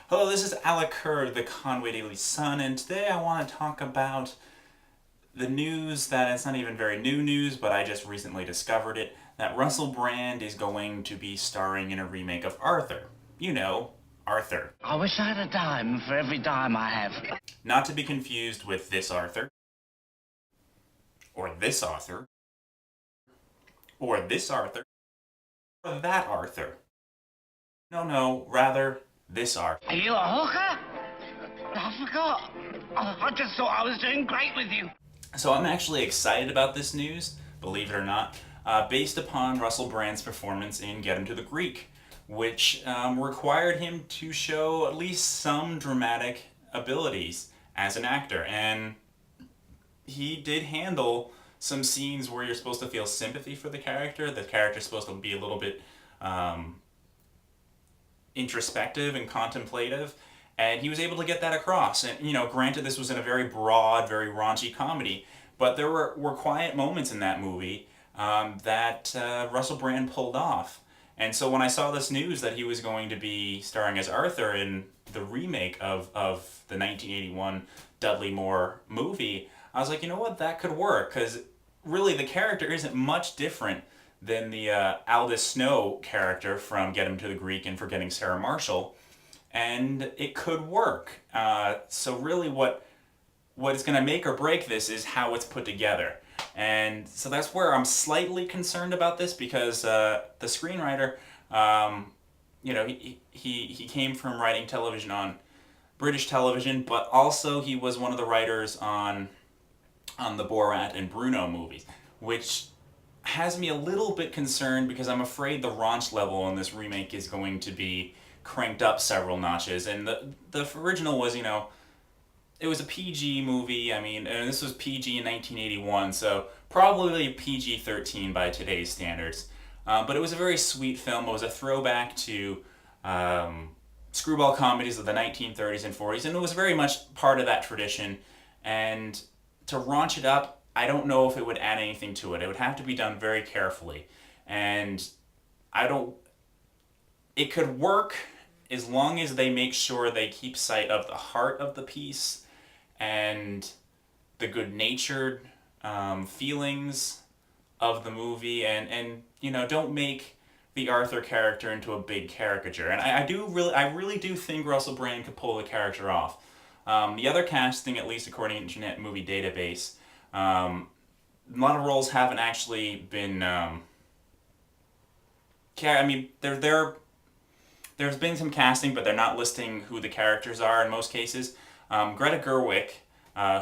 Hello, this is Alec Kerr, the Conway Daily Sun, and today I want to talk about the news that it's not even very new news, but I just recently discovered it, that Russell Brand is going to be starring in a remake of Arthur. You know, Arthur. I wish I had a dime for every dime I have. Not to be confused with this Arthur, or this Arthur, or this Arthur, or that Arthur. No, rather, this Arthur. Are you a hooker? I forgot. I just thought I was doing great with you. So I'm actually excited about this news, believe it or not, based upon Russell Brand's performance in Get Him to the Greek, which required him to show at least some dramatic abilities as an actor. And he did handle some scenes where you're supposed to feel sympathy for the character. The character's supposed to be a little bit introspective and contemplative, and he was able to get that across. And granted, this was in a very broad, very raunchy comedy, but there were quiet moments in that movie that Russell Brand pulled off. And so when I saw this news that he was going to be starring as Arthur in the remake of the 1981 Dudley Moore movie, I was like, you know what, that could work, because really the character isn't much different than the Aldous Snow character from Get Him to the Greek and Forgetting Sarah Marshall, and it could work. So really what is going to make or break this is how it's put together. And so that's where I'm slightly concerned about this, because the screenwriter, he came from writing television on British television, but also he was one of the writers on the Borat and Bruno movies, which has me a little bit concerned because I'm afraid the raunch level on this remake is going to be cranked up several notches. And the original was, it was a PG movie. I mean, and this was PG in 1981, so probably PG-13 by today's standards. But it was a very sweet film. It was a throwback to screwball comedies of the 1930s and 40s, and it was very much part of that tradition. And to raunch it up, I don't know if it would add anything to it. It would have to be done very carefully. And it could work as long as they make sure they keep sight of the heart of the piece and the good-natured feelings of the movie, and don't make the Arthur character into a big caricature. And I really do think Russell Brand could pull the character off. The other casting, at least according to Internet Movie Database, a lot of roles haven't actually been. There's been some casting, but they're not listing who the characters are in most cases. Greta Gerwig,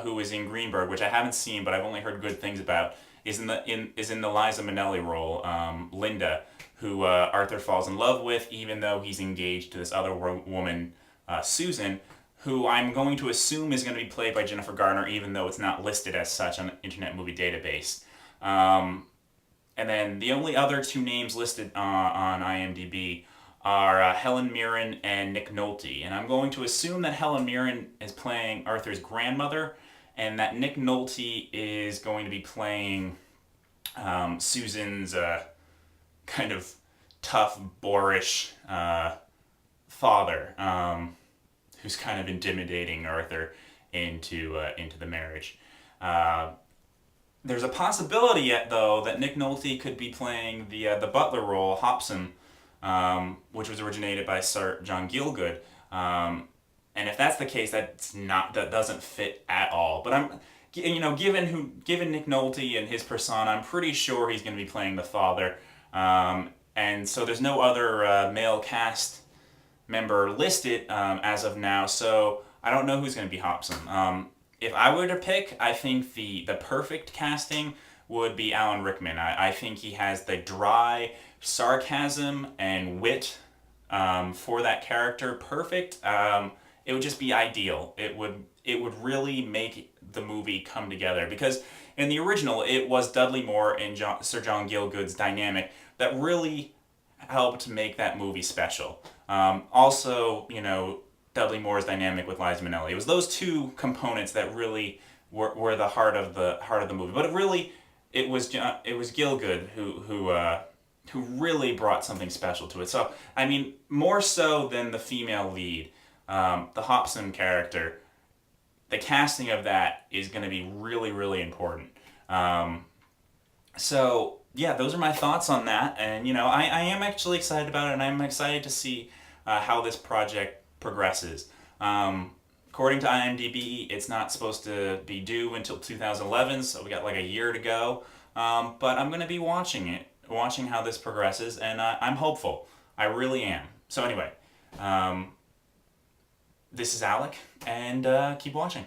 who is in Greenberg, which I haven't seen, but I've only heard good things about, is in the Liza Minnelli role, Linda, who Arthur falls in love with, even though he's engaged to this other woman, Susan, who I'm going to assume is going to be played by Jennifer Garner, even though it's not listed as such on the Internet Movie Database. And then the only other two names listed on IMDb are Helen Mirren and Nick Nolte. And I'm going to assume that Helen Mirren is playing Arthur's grandmother, and that Nick Nolte is going to be playing Susan's kind of tough, boorish father, who's kind of intimidating Arthur into the marriage. There's a possibility yet, though, that Nick Nolte could be playing the butler role, Hobson, which was originated by Sir John Gielgud. And if that's the case, that doesn't fit at all. But given Nick Nolte and his persona, I'm pretty sure he's going to be playing the father. And so there's no other male cast member listed as of now, so I don't know who's going to be Hobson. If I were to pick, I think the perfect casting would be Alan Rickman. I think he has the dry sarcasm and wit for that character perfect. It would just be ideal. It would really make the movie come together, because in the original it was Dudley Moore and Sir John Gielgud's dynamic that really helped make that movie special. Also, Dudley Moore's dynamic with Liza Minnelli. It was those two components that really were the heart of the movie. But it was Gielgud who really brought something special to it. So I mean, more so than the female lead, the Hobson character, the casting of that is going to be really, really important. So yeah, those are my thoughts on that, and I am actually excited about it, and I'm excited to see how this project progresses. According to IMDb, it's not supposed to be due until 2011, so we got like a year to go. But I'm going to be watching it, watching how this progresses, and I'm hopeful. I really am. So anyway, this is Alec, and keep watching.